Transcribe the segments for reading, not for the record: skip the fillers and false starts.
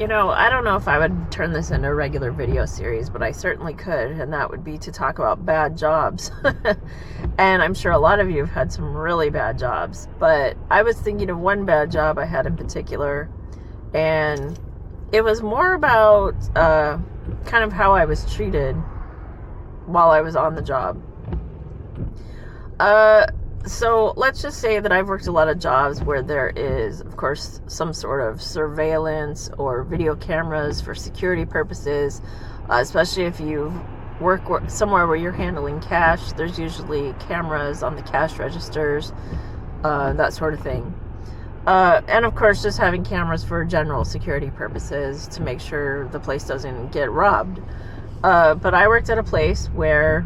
I don't know if I would turn this into a regular video series, but I certainly could, and that would be to talk about bad jobs. And I'm sure a lot of you have had some really bad jobs, but I was thinking of one bad job I had in particular, and it was more about kind of how I was treated while I was on the job. So let's just say that I've worked a lot of jobs where there is, of course, some sort of surveillance or video cameras for security purposes, especially if you work somewhere where you're handling cash. There's usually cameras on the cash registers, that sort of thing. And of course, just having cameras for general security purposes to make sure the place doesn't get robbed. But I worked at a place where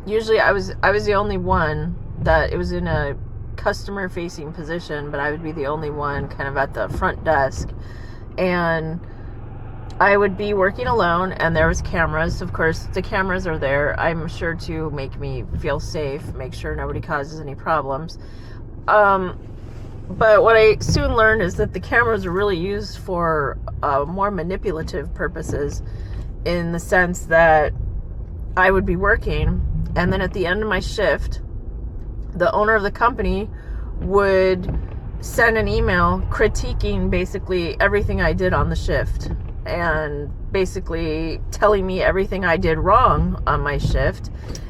usually I was the only one that it was in a customer facing position, but I would be the only one kind of at the front desk, and I would be working alone, and there was cameras. Of course, the cameras are there, I'm sure, to make me feel safe, make sure nobody causes any problems. But what I soon learned is that the cameras are really used for more manipulative purposes, in the sense that I would be working, and then at the end of my shift, the owner of the company would send an email critiquing basically everything I did on the shift, and basically telling me everything I did wrong on my shift.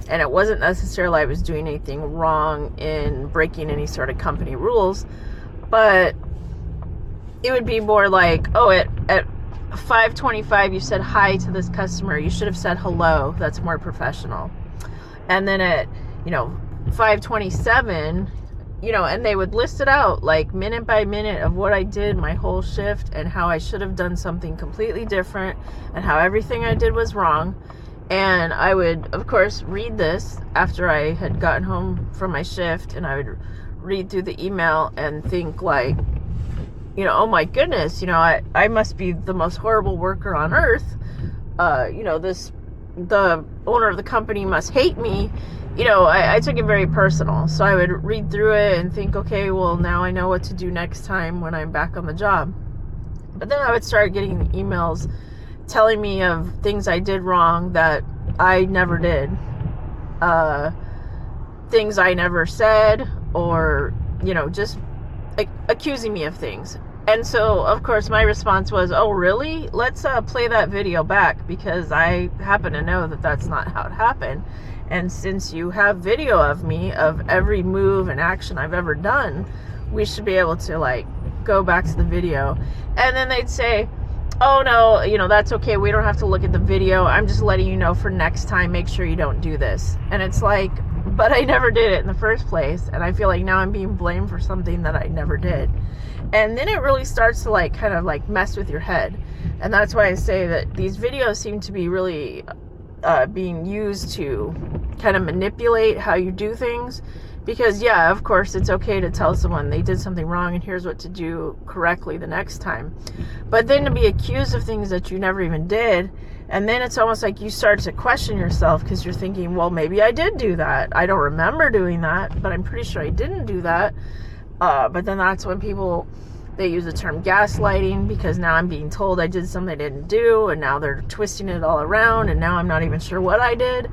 And it wasn't necessarily I was doing anything wrong in breaking any sort of company rules, but it would be more like, oh, at 5:25 you said hi to this customer, you should have said hello, that's more professional. And then at 5:27, and they would list it out like minute by minute of what I did my whole shift, and how I should have done something completely different, and how everything I did was wrong. And I would, of course, read this after I had gotten home from my shift, and I would read through the email and think like, oh my goodness, I must be the most horrible worker on earth. The owner of the company must hate me. I took it very personal. So I would read through it and think, okay, well, now I know what to do next time when I'm back on the job. But then I would start getting emails telling me of things I did wrong that I never did. Things I never said, or, just accusing me of things. And so, of course, my response was, oh, really? Let's play that video back, because I happen to know that that's not how it happened. And since you have video of me, of every move and action I've ever done, we should be able to, go back to the video. And then they'd say, oh, no, that's okay. We don't have to look at the video. I'm just letting you know for next time, make sure you don't do this. And it's like, but I never did it in the first place. And I feel like now I'm being blamed for something that I never did. And then it really starts to kind of mess with your head. And that's why I say that these videos seem to be really being used to kind of manipulate how you do things. Because, yeah, of course, it's okay to tell someone they did something wrong and here's what to do correctly the next time. But then to be accused of things that you never even did, and then it's almost like you start to question yourself, because you're thinking, well, maybe I did do that. I don't remember doing that, but I'm pretty sure I didn't do that. But then that's when they use the term gaslighting, because now I'm being told I did something I didn't do, and now they're twisting it all around, and now I'm not even sure what I did.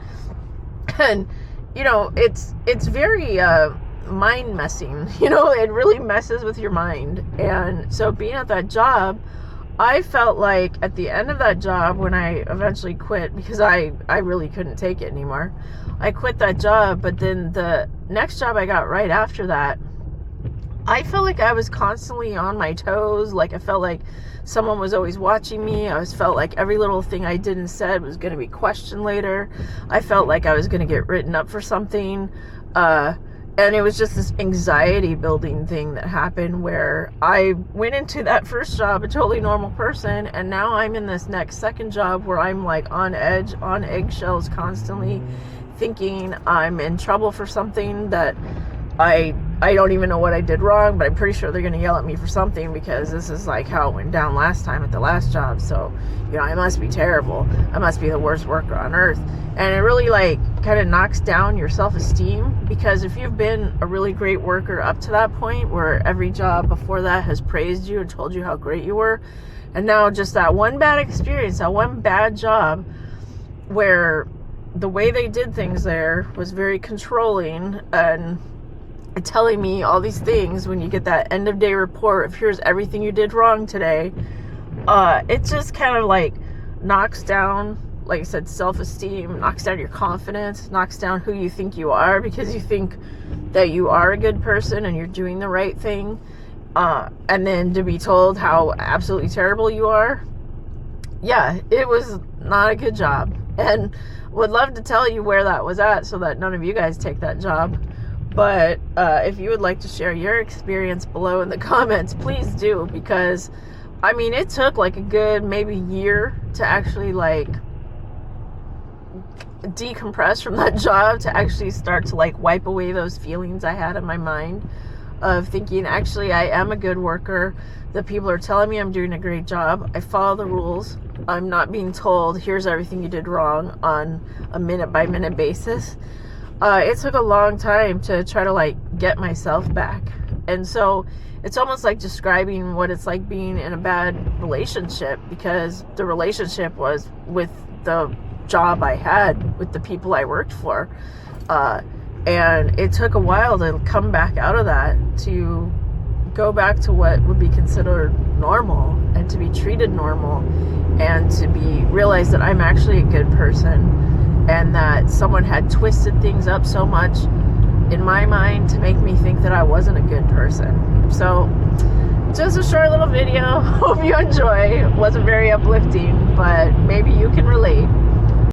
And it's very mind messing. It really messes with your mind. And so being at that job, I felt like at the end of that job, when I eventually quit, because I really couldn't take it anymore, I quit that job. But then the next job I got right after that, I felt like I was constantly on my toes. I felt like someone was always watching me. I felt like every little thing I did and said was going to be questioned later. I felt like I was going to get written up for something. And it was just this anxiety building thing that happened, where I went into that first job a totally normal person, and now I'm in this second job where I'm on edge, on eggshells constantly, thinking I'm in trouble for something that I don't even know what I did wrong, but I'm pretty sure they're going to yell at me for something, because this is how it went down last time at the last job. So, I must be terrible. I must be the worst worker on earth. And it really kind of knocks down your self-esteem, because if you've been a really great worker up to that point where every job before that has praised you and told you how great you were, and now just that one bad experience, that one bad job where the way they did things there was very controlling and telling me all these things, when you get that end of day report of here's everything you did wrong today, it just kind of like knocks down, like I said, self-esteem, knocks down your confidence, knocks down who you think you are, because you think that you are a good person and you're doing the right thing, and then to be told how absolutely terrible you are. Yeah, it was not a good job, and would love to tell you where that was at so that none of you guys take that job. But if you would like to share your experience below in the comments, please do, because I mean, it took like a good maybe year to actually like decompress from that job, to actually start to like wipe away those feelings I had in my mind of thinking, actually, I am a good worker. The people are telling me I'm doing a great job. I follow the rules. I'm not being told, here's everything you did wrong on a minute by minute basis. It took a long time to try to like get myself back. And so it's almost like describing what it's like being in a bad relationship, because the relationship was with the job I had, with the people I worked for. And it took a while to come back out of that, to go back to what would be considered normal, and to be treated normal, and to realize that I'm actually a good person, and that someone had twisted things up so much in my mind to make me think that I wasn't a good person. So just a short little video. Hope you enjoy. It wasn't very uplifting, but maybe you can relate.